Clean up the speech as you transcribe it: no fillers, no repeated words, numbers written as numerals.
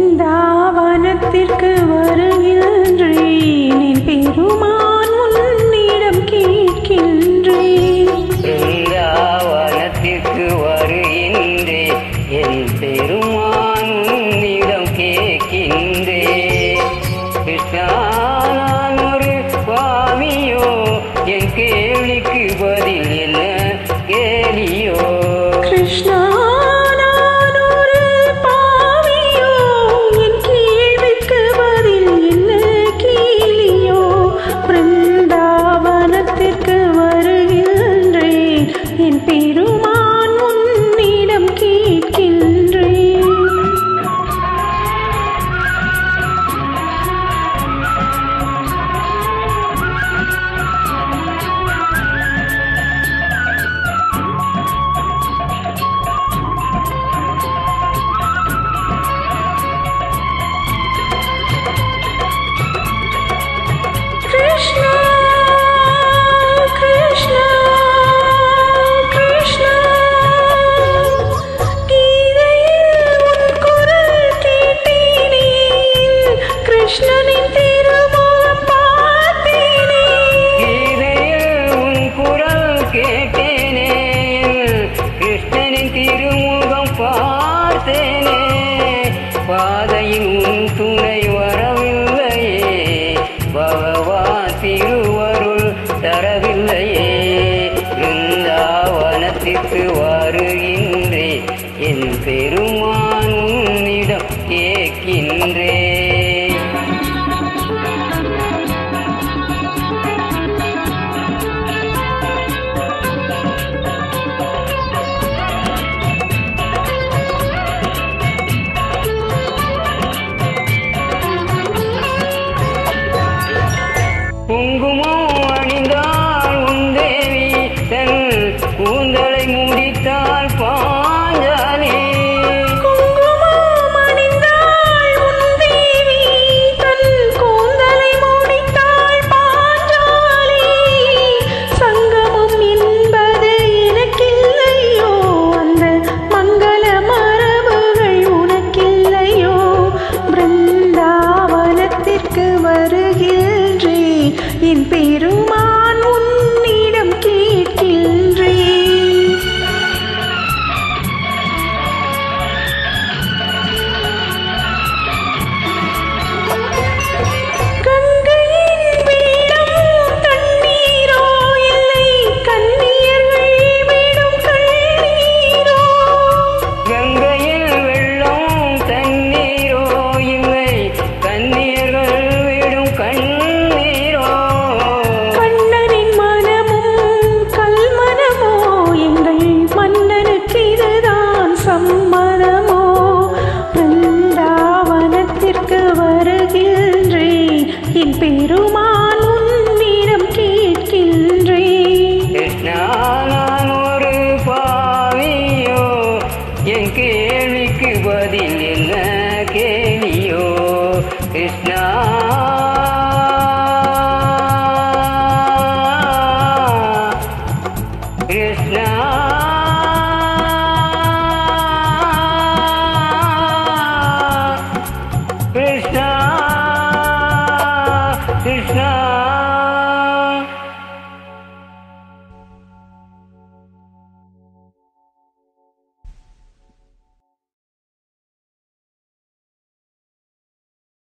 பிருந்தாவனத்திற்கு வருகின்றேன், என் பெருமான் உன்னிடம் கேட்கின்றேன். பிருந்தாவனத்திற்கு வருகின்றேன், என் பெருமான் உன்னிடம் கேட்கின்றேன். கிருஷ்ணா, நான் ஒரு சுவாமியோ, என் கேள்விக்கு பதில் என்ன கேலியோ? கிருஷ்ணா, என் பெருமான் உன்னிடம் கேட்கின்றேன். கிருஷ்ணா, கிருஷ்ணா, கிருஷ்ணனின் திருமுகம் பார்த்தேனே. கீதையில் உன் குரல் கேட்டேனே, கிருஷ்ணனின் திருமுகம் பார்த்தேனே. பாதையில் உன் துணை வரவில்லையே, பகவான் திருவருள் தரவில்லையே. பிருந்தாவனத்திற்கு வருகின்றேன், என் பெருமான் உன்னிடம் கேட்கின்றேன். குங்குமம் அணிந்தாள் உன் தேவி, தன் கூந்தலை முடித்தாள் பாஞ்சாலி. குங்குமம் அணிந்தாள் உன் தேவி, தன் கூந்தலை முடித்தாள் பாஞ்சாலி. சங்கமம் என்பது எனக்கில்லையோ, அந்த மங்கள மரபுகள் உனக்கில்லையோ. பிருந்தாவனத்திற்கு வருகின்றேன், என் பெருமான் உன்னிடம் கேட்கின்றேன். கங்கையின் வெள்ளம் தண்ணீரோ, இல்லை கன்னியர்கள் விடும் கண்ணீரோ. கங்கையில் வெள்ளம் தண்ணீரோ, இல்லை கன்னியர்கள் விடும் கண்ணீரோ. கண்ணனின் மனமும் கல்மனமோ, எங்கள் மன்னனுக்கு இதுதான் சம்மதமோ. பிருந்தாவனத்திற்கு வருகின்றேன், என் பெருமான் உன்னிடம் கேட்கின்றேன். கிருஷ்ணா, நான் ஒரு பாவியோ, என் கேள்விக்கு பதில் என்ன கேலியோ? கிருஷ்ணா.